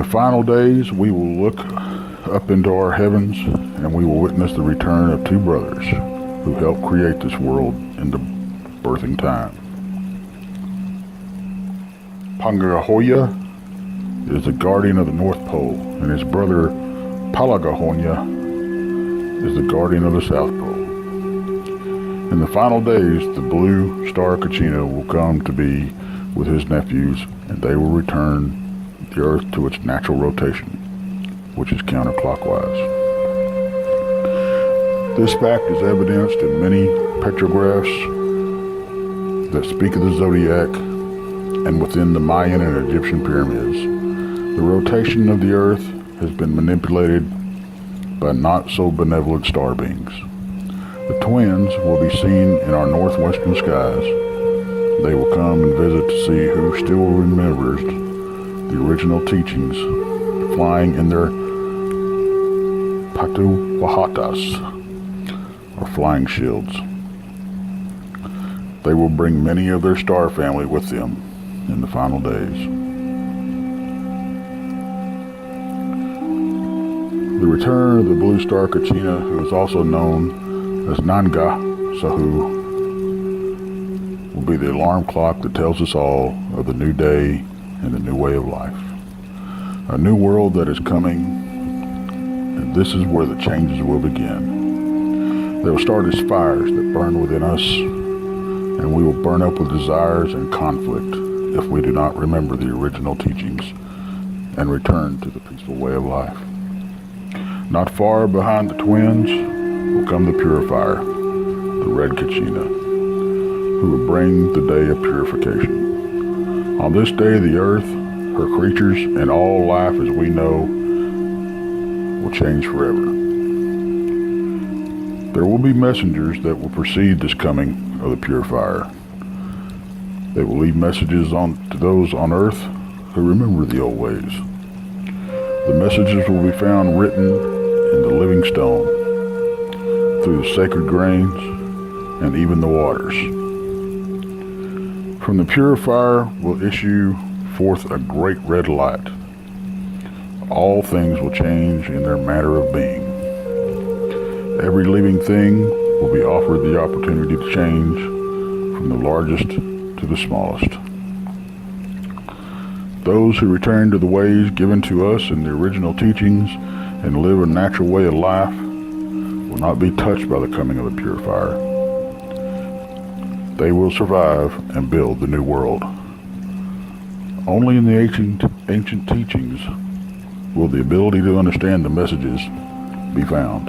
the final days, we will look up into our heavens and we will witness the return of two brothers who helped create this world in the birthing time. Pangalahoya is the guardian of the North Pole, and his brother Palagahonia is the guardian of the South Pole. In the final days, the blue star Kachina will come to be with his nephews, and they will return the Earth to its natural rotation, which is counterclockwise. This fact is evidenced in many petrographs that speak of the zodiac and within the Mayan and Egyptian pyramids. The rotation of the Earth has been manipulated by not so benevolent star beings. The twins will be seen in our northwestern skies. They will come and visit to see who still remembers the original teachings, flying in their patuwahatas, or flying shields. They will bring many of their star family with them in the final days. The return of the blue star Kachina, who is also known as Nanga Sahu, will be the alarm clock that tells us all of the new day and the new way of life. A new world that is coming, and this is where the changes will begin. They will start as fires that burn within us, and we will burn up with desires and conflict if we do not remember the original teachings and return to the peaceful way of life. Not far behind the twins will come the purifier, the Red Kachina, who will bring the day of purification. On this day, the earth, her creatures, and all life as we know will change forever. There will be messengers that will precede this coming of the purifier. They will leave messages to those on earth who remember the old ways. The messages will be found written in the living stone, through the sacred grains, and even the waters. From the purifier will issue forth a great red light. All things will change in their manner of being. Every living thing will be offered the opportunity to change from the largest to the smallest. Those who return to the ways given to us in the original teachings and live a natural way of life will not be touched by the coming of the purifier. They will survive and build the new world. Only in the ancient teachings will the ability to understand the messages be found.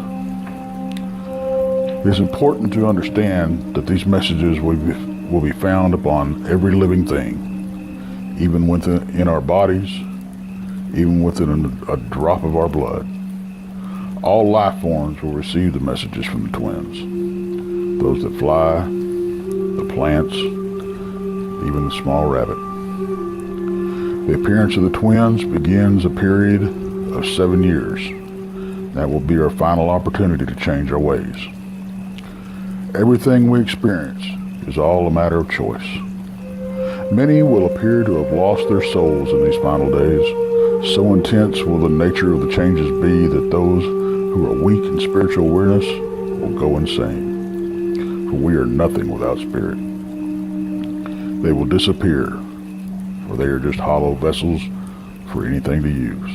It is important to understand that these messages will be found upon every living thing, even within our bodies, even within a drop of our blood. All life forms will receive the messages from the twins. Those that fly, the plants, even the small rabbit. The appearance of the twins begins a period of 7 years. That will be our final opportunity to change our ways. Everything we experience is all a matter of choice. Many will appear to have lost their souls in these final days. So intense will the nature of the changes be that those who are weak in spiritual awareness will go insane. For we are nothing without spirit. They will disappear, for they are just hollow vessels for anything to use.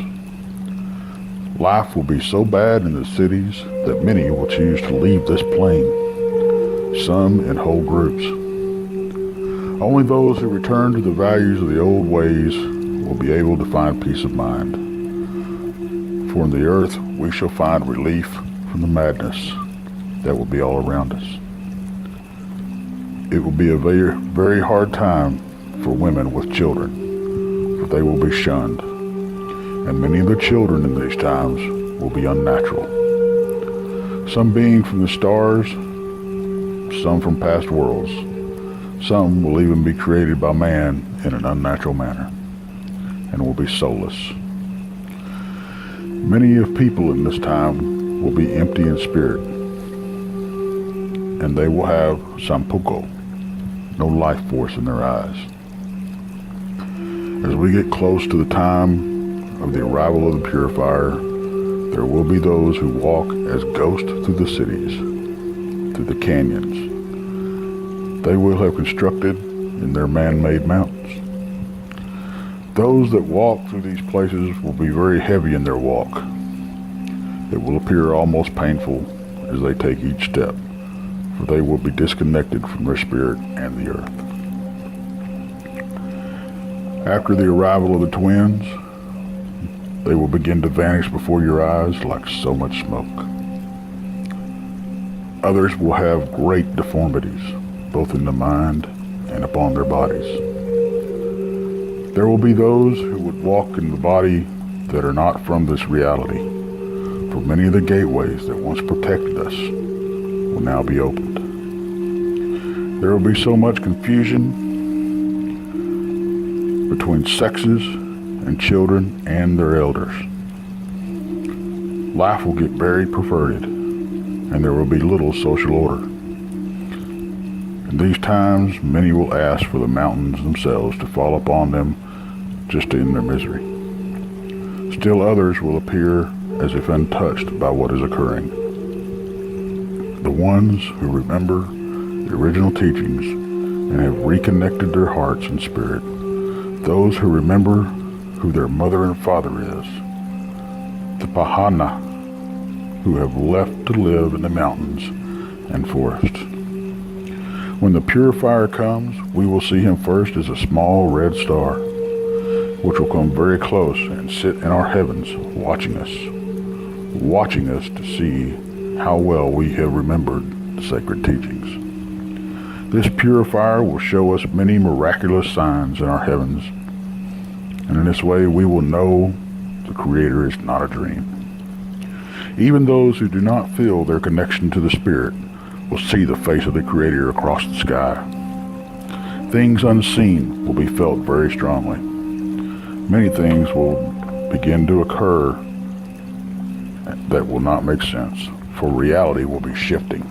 Life will be so bad in the cities that many will choose to leave this plane, some in whole groups. Only those who return to the values of the old ways will be able to find peace of mind. For in the earth we shall find relief from the madness that will be all around us. It will be a very, very hard time for women with children, for they will be shunned, and many of the children in these times will be unnatural. Some being from the stars, some from past worlds. Some will even be created by man in an unnatural manner, and will be soulless. Many of people in this time will be empty in spirit, and they will have sampuko, no life force in their eyes. As we get close to the time of the arrival of the purifier, there will be those who walk as ghosts through the cities, through the canyons they will have constructed in their man-made mountains. Those that walk through these places will be very heavy in their walk. It will appear almost painful as they take each step, for they will be disconnected from their spirit and the earth. After the arrival of the twins, they will begin to vanish before your eyes like so much smoke. Others will have great deformities, both in the mind and upon their bodies. There will be those who would walk in the body that are not from this reality, for many of the gateways that once protected us will now be opened. There will be so much confusion between sexes and children and their elders. Life will get very perverted, and there will be little social order. In these times, many will ask for the mountains themselves to fall upon them just to end their misery. Still others will appear as if untouched by what is occurring. The ones who remember the original teachings and have reconnected their hearts and spirit, those who remember who their mother and father is, the Pahana, who have left to live in the mountains and forests. When the purifier comes, we will see him first as a small red star, which will come very close and sit in our heavens watching us to see how well we have remembered the sacred teachings. This purifier will show us many miraculous signs in our heavens, and in this way we will know the Creator is not a dream. Even those who do not feel their connection to the Spirit will see the face of the Creator across the sky. Things unseen will be felt very strongly. Many things will begin to occur that will not make sense, for reality will be shifting.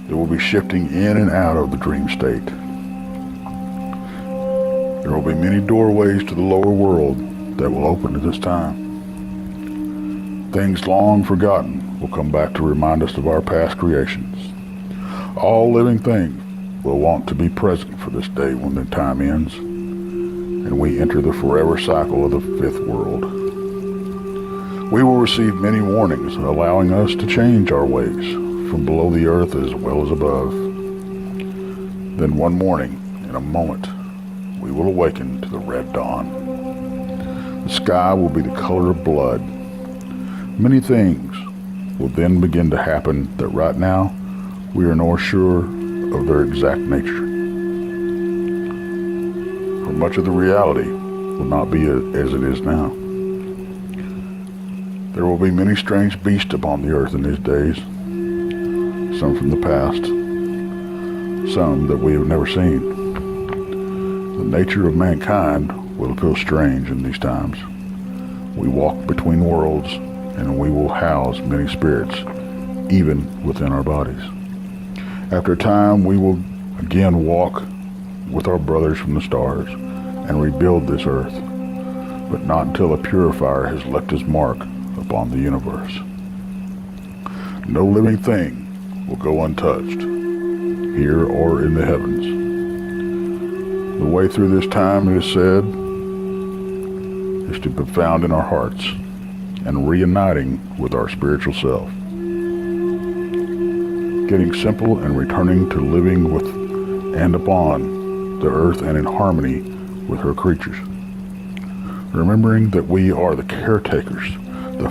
It will be shifting in and out of the dream state. There will be many doorways to the lower world that will open at this time. Things long forgotten will come back to remind us of our past creations. All living things will want to be present for this day when the time ends, and we enter the forever cycle of the fifth world. We will receive many warnings allowing us to change our ways from below the earth as well as above. Then one morning, in a moment, we will awaken to the red dawn. The sky will be the color of blood. Many things will then begin to happen that right now we are nor sure of their exact nature. For much of the reality will not be as it is now. There will be many strange beasts upon the earth in these days, some from the past, some that we have never seen. The nature of mankind will feel strange in these times. We walk between worlds, and we will house many spirits, even within our bodies. After a time, we will again walk with our brothers from the stars and rebuild this earth, but not until a purifier has left his mark upon the universe. No living thing will go untouched, here or in the heavens. The way through this time, it is said, is to be found in our hearts and reuniting with our spiritual self. Getting simple and returning to living with and upon the earth and in harmony with her creatures. Remembering that we are the caretakers, the